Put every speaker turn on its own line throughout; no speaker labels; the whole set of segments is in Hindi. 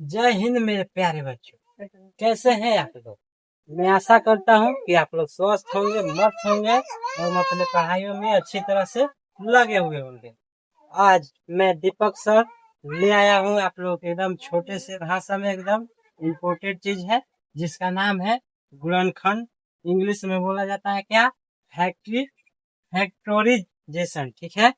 जय हिंद मेरे प्यारे बच्चों, कैसे हैं आप लोग। मैं आशा करता हूँ कि आप लोग स्वस्थ होंगे, मस्त होंगे और अपने पढ़ाइयों में अच्छी तरह से लगे हुए होंगे। आज मैं दीपक सर ले आया हूँ आप लोग एकदम छोटे से भाषा में एकदम इम्पोर्टेंट चीज है, जिसका नाम है गुणनखंड। इंग्लिश में बोला जाता है क्या? फैक्ट्री फैक्टोरिजेशन। ठीक है,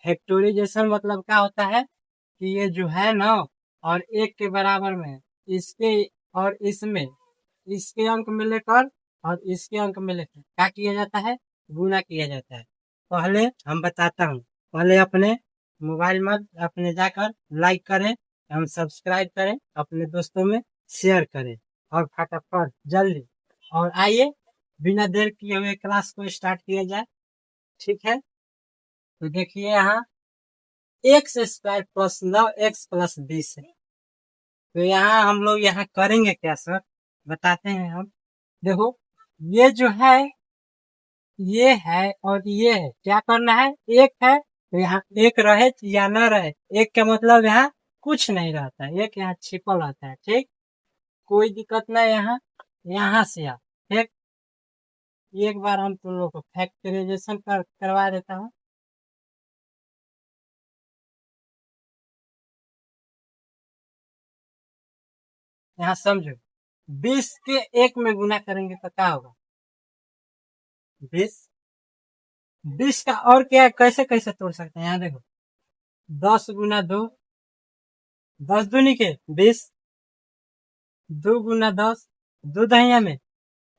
फैक्टोरिजेशन मतलब क्या होता है कि ये जो है ना, और एक के बराबर में इसके और इसमें इसके अंक में लेकर और इसके अंक में लेकर क्या किया जाता है? गुना किया जाता है। पहले हम बताता हूँ। पहले अपने मोबाइल में अपने जाकर लाइक करें, हम सब्सक्राइब करें, अपने दोस्तों में शेयर करें और फटाफट जल्दी। और आइए बिना देर किए हुए क्लास को स्टार्ट किया जाए। ठीक है, तो देखिए यहाँ एक्स स्क्वायर प्लस 9x+20 है। तो यहाँ हम लोग यहाँ करेंगे क्या सर, बताते हैं हम। देखो ये जो है ये है और ये है, क्या करना है? एक है तो यहाँ एक रहे या न रहे, एक का मतलब यहाँ कुछ नहीं रहता है, एक यहाँ छिपल रहता है। ठीक, कोई दिक्कत नहीं। यहाँ यहाँ से आप ठीक, एक बार हम तुम लोग को फैक्टराइजेशन करवा देता हूँ। यहाँ समझो, 20 के एक में गुना करेंगे तो क्या होगा? 20 20 का और क्या कैसे कैसे तोड़ सकते हैं? यहाँ देखो, 10 × 2, 10 दूनी के 20, 2 × 10, 2 दहिया में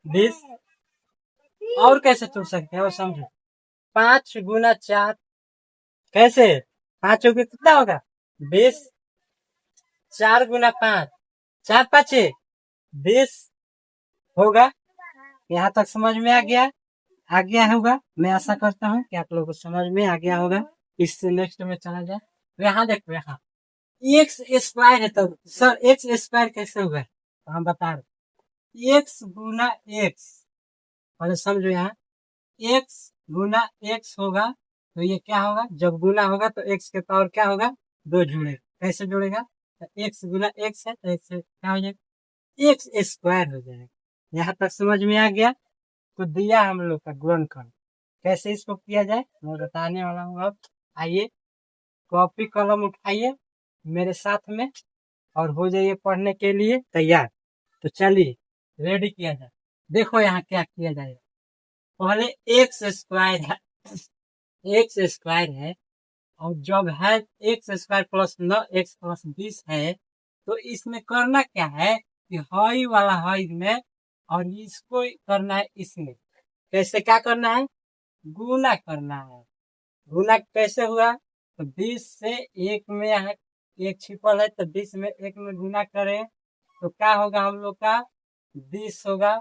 20। और कैसे तोड़ सकते हैं वो समझो, 5 × 4, कैसे? 5 के कितना होगा? 20। 4 × 5, 4 × 5 = 20 होगा। यहाँ तक समझ में आ गया होगा। मैं आशा करता हूँ कि आप लोगों को समझ में आ गया होगा। इससे नेक्स्ट में चला जाए। यहाँ देखो, यहाँ एक्स स्क्वायर है, तो सर एक्स स्क्वायर कैसे हुआ है? तो हम बता रहे, x × x। पहले समझो, यहाँ x × x होगा तो ये क्या होगा? जब गुना होगा तो x के पावर क्या होगा? 2 जुड़ेगा। कैसे जुड़ेगा? तो x × x है तो x से क्या हो जाएगा? एक्स स्क्वायर हो जाएगा। यहाँ तक समझ में आ गया। तो दिया हम लोग का गुणनखंड, कैसे इसको किया जाए मैं बताने वाला हूँ अब। आइए कॉपी कलम उठाइए मेरे साथ में और हो जाइए पढ़ने के लिए तैयार। तो चलिए रेडी किया जाए। देखो यहाँ क्या किया जाएगा। पहले एक्स स्क्वायर है, एक्स स्क्वायर है, और जब है x² + 9x+20 है, तो इसमें करना क्या है कि हई वाला हई में और इसको करना है इसमें। कैसे क्या करना है? गुना करना है। गुना कैसे हुआ? तो 20 से एक में यहाँ एक छिपल है, तो 20 में एक में गुना करें तो क्या होगा? हम लोग का 20 होगा।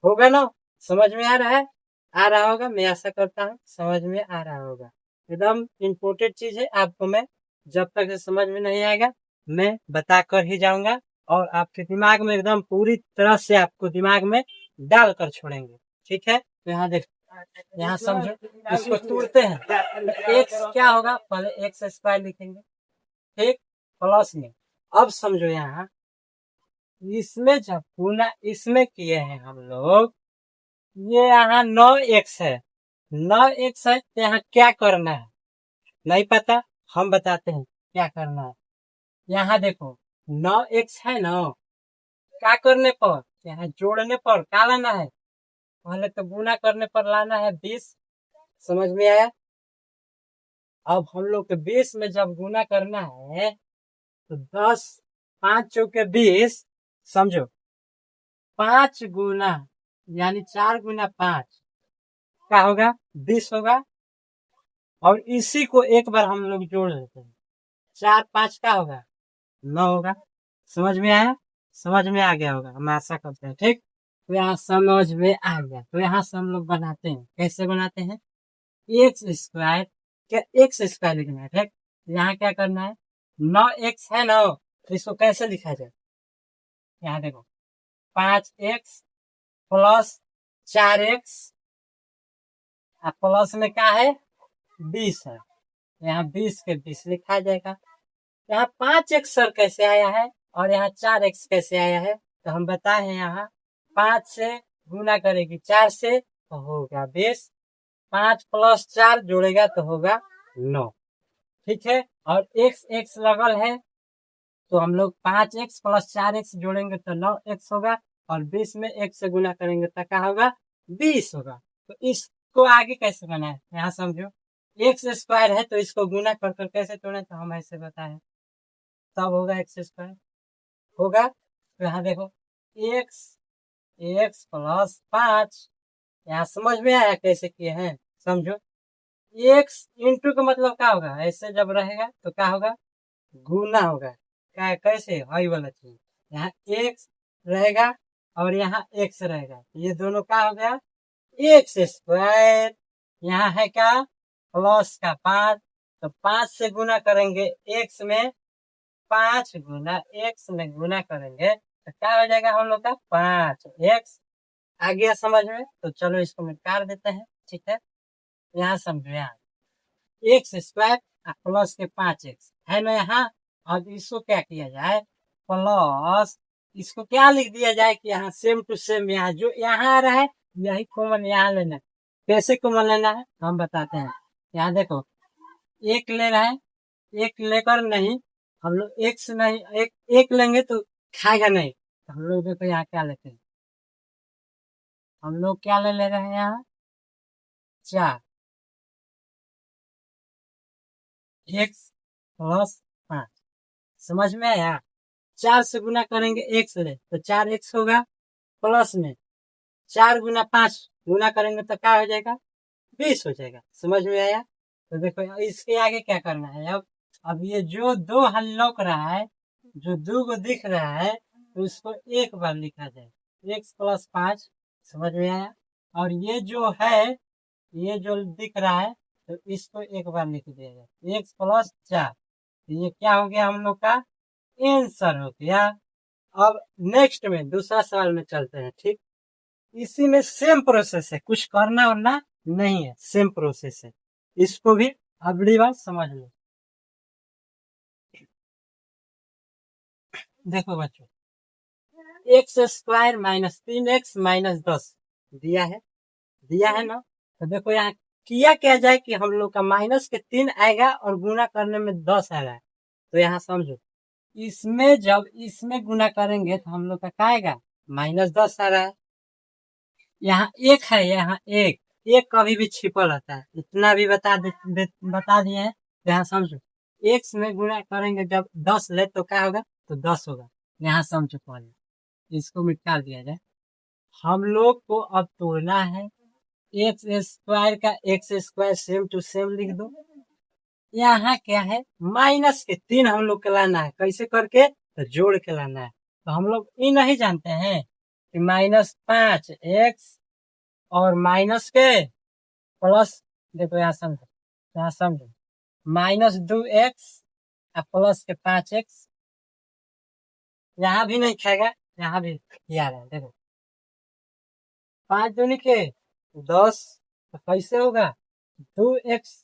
होगा ना? समझ में आ रहा है? आ रहा होगा, मैं आशा करता हूँ समझ में आ रहा होगा। एकदम इम्पोर्टेंट चीज है, आपको मैं जब तक से समझ में नहीं आएगा मैं बता कर ही जाऊंगा, और आपके दिमाग में एकदम पूरी तरह से आपको दिमाग में डाल कर छोड़ेंगे। ठीक है, तो यहाँ देख, यहाँ समझो, इसको तोड़ते हैं। एक्स क्या होगा? पहले एक्स स्क्वायर लिखेंगे, ठीक, प्लस में। अब समझो, यहाँ इसमें जब गुना इसमें किए हैं हम लोग, ये यहाँ 9x है, 9x है, तो यहाँ क्या करना है नहीं पता, हम बताते हैं क्या करना है। यहाँ देखो 9x है ना, क्या करने पर? यहाँ जोड़ने पर क्या लाना है? पहले तो गुना करने पर लाना है 20। समझ में आया? अब हम लोग के 20 में जब गुना करना है तो 10, 5 × 4 = 20। समझो, 5 गुना यानी 4 × 5 क्या होगा? 20 होगा। और इसी को एक बार हम लोग जोड़ लेते हैं, 4 × 5 क्या होगा? 9 होगा। समझ में आया? समझ में आ गया होगा, हम आशा करते हैं। ठीक, तो यहाँ समझ में आ गया। तो यहाँ से हम लोग बनाते हैं, कैसे बनाते हैं? एक्स स्क्वायर, क्या एक्स स्क्वायर लिखना है। ठीक, यहाँ क्या करना है? 9x है ना, तो इसको कैसे लिखा जाए? यहाँ देखो, 5x + 4x, प्लस में क्या है? 20 है, यहाँ 20 के 20 लिखा जाएगा। यहाँ 5x सर कैसे आया है? और यहाँ 4x कैसे आया है, तो हम बताए हैं यहाँ 5 से गुना करेगी 4 से तो होगा 20, 5 प्लस 4 जोड़ेगा तो होगा 9। ठीक है, और x लगल है तो हम लोग 5x प्लस 4x जोड़ेंगे तो 9x होगा, और 20 में x से गुना करेंगे तो क्या होगा, 20 होगा। तो इसको आगे कैसे बनाए, यहाँ समझो, एक्स स्क्वायर है तो इसको गुना कर कर कैसे तोड़े, तो हम ऐसे बताए तब होगा एक्स स्क्वायर होगा। तो यहाँ देखो एक्स एक्स प्लस 5, यहाँ समझ में आया कैसे किए हैं, समझो। एक्स इंटू का मतलब क्या होगा, ऐसे जब रहेगा तो क्या होगा, गुना होगा। क्या कैसे, हाई वाला चीज, यहाँ एक्स रहेगा और यहाँ एक्स रहेगा, ये दोनों क्या हो गया, एक्स स्क्वायर। यहाँ है क्या, प्लस का 5, तो 5 से गुना करेंगे एक्स में, 5 गुना एक्स में गुना करेंगे तो क्या हो जाएगा हम लोग का 5x। आ गया समझ में, तो चलो इसको मिटा देते हैं। ठीक है, यहाँ समझो, यहाँ एक्स स्क्वायर प्लस के 5x है ना यहाँ। अब इसको क्या किया जाए, प्लस इसको क्या लिख दिया जाए कि यहाँ सेम टू सेम, यहाँ जो यहाँ आ रहा है यही कॉमन यहाँ लेना है। कैसे कॉमन लेना है हम बताते हैं। यहाँ देखो एक ले रहा है, एक लेकर नहीं, हम लोग एक से नहीं, एक लेंगे तो खाएगा नहीं, तो हम लोग देखो यहाँ क्या लेते हैं, हम लोग क्या ले रहे हैं यहाँ 4, एक्स प्लस 5। समझ में आया, 4 से गुना करेंगे एक्स ले तो 4x होगा, प्लस में 4 गुना 5 गुना करेंगे तो क्या हो जाएगा, 20 हो जाएगा। समझ में आया, तो देखो इसके आगे क्या करना है। अब ये जो दो हल लौक रहा है, जो दो को दिख रहा है, तो उसको एक बार लिखा जाए, एक्स प्लस 5। समझ में आया, और ये जो है, ये जो दिख रहा है तो इसको एक बार लिख दिया जाए, एक्स प्लस 4। तो ये क्या हो गया, हम लोग का आंसर हो गया। अब नेक्स्ट में दूसरा सवाल में चलते हैं। ठीक, इसी में सेम प्रोसेस है, कुछ करना वरना नहीं है, सेम प्रोसेस है, इसको भी अगली बार समझ लो। देखो बच्चों, x square minus 3x minus 10 दिया है ना। तो देखो यहाँ किया क्या जाए कि हम लोग का माइनस के 3 आएगा और गुना करने में 10 आ रहा है। तो यहाँ समझो, इसमें जब इसमें गुना करेंगे तो हम लोग का क्या आएगा, -10 आ रहा है। यहाँ एक है, यहाँ एक कभी भी छिपा रहता है, इतना भी बता दिए हैं। तो यहाँ समझो, एक्स में गुना करेंगे जब 10 ले तो क्या होगा, तो 10 होगा। यहाँ समझो, पहले इसको मिटा दिया जाए। हम लोग को अब तोड़ना है एक्स स्क्वायर का X square same to same लिख दो। यहाँ क्या है, माइनस के 3 हम लोग के लाना है, कैसे करके, तो जोड़ के लाना है। तो हम लोग ये नहीं जानते हैं कि -5x और माइनस के प्लस, देखो यहाँ समझो, -2x प्लस के 5x, यहाँ भी नहीं खाएगा, यहाँ भी खिला रहा है। देखो 5 दूनी के 10, तो कैसे होगा, 2x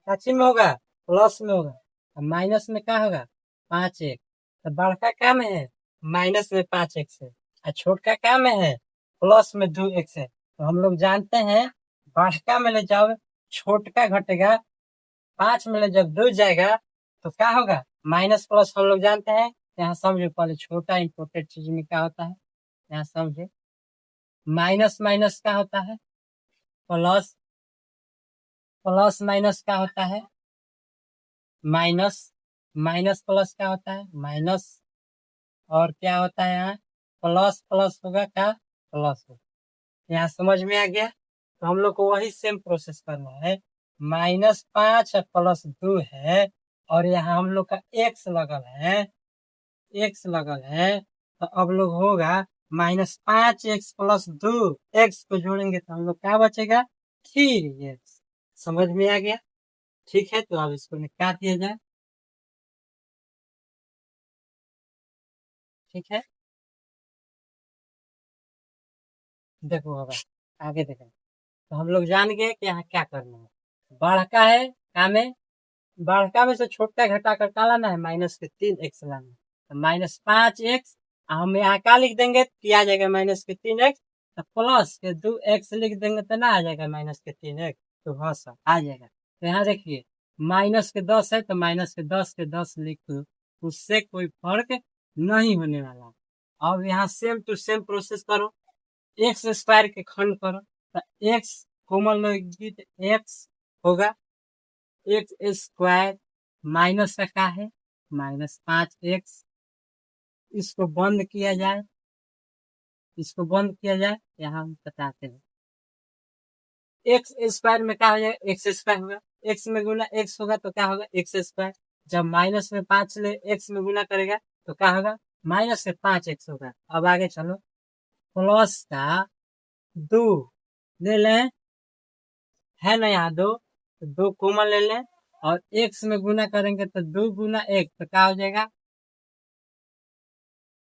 काची में होगा, प्लस में होगा, माइनस में क्या होगा, 5x। तो बड़का क्या में है, माइनस में 5x है, और छोटका क्या में है, प्लस में 2x है। तो हम लोग जानते हैं, बड़का में ले जाओ छोटका घटेगा, 5 में ले जब 2 जाएगा तो क्या होगा, माइनस प्लस हम लोग जानते हैं। यहाँ समझो, पहले छोटा इंपोर्टेंट चीज में क्या होता है, यहाँ समझे, माइनस माइनस क्या होता है, प्लस, प्लस माइनस क्या होता है, माइनस, माइनस प्लस क्या होता है, माइनस, और क्या होता है यहाँ, प्लस प्लस होगा क्या, प्लस होगा। यहाँ समझ में आ गया। तो हम लोग को वही सेम प्रोसेस करना है, -5 +2 है, और यहाँ हम लोग का एक्स लगल है, एक्स लगल है। तो अब लोग होगा -5x + 2, एक्स को जोड़ेंगे तो हम लोग क्या बचेगा, 3x। समझ में आ गया। ठीक है, तो अब इसको निकाल दिया जाए। ठीक है, देखो अब आगे देखें। तो हम लोग जान गए कि यहाँ क्या करना है, बड़का है क्या में, बड़का में से छोटा घटा कर क्या लाना है, -3x लाना है। तो -5x, हम यहाँ क्या लिख देंगे कि आ जाएगा -3x, तो प्लस के 2x लिख देंगे तो ना आ जाएगा -3x, तो हाँ सर आ जाएगा। तो यहाँ देखिए -10 है तो -10 लिख दो, उससे कोई फर्क नहीं होने वाला। अब यहाँ सेम टू सेम प्रोसेस करो, एक्स स्क्वायर के खंड करो, तो एक्स कॉमन लोगी तो एक्स होगा, एक्स स्क्वायर माइनस का क्या है -5x, इसको बंद किया जाए, इसको बंद किया जाए, यहाँ हम बताते हैं। एक्स स्क्वायर में क्या हो जाएगा, एक्स स्क्वायर होगा, एक्स में गुना एक्स होगा तो क्या होगा एक्स स्क्वायर, जब माइनस में 5 ले एक्स में गुना करेगा तो क्या होगा -5x होगा। अब आगे चलो, प्लस का 2 ले लें, है ना यहाँ 2, तो 2 कॉमन ले लें और एक्स में गुना करेंगे तो 2 गुना 1 तो क्या हो जाएगा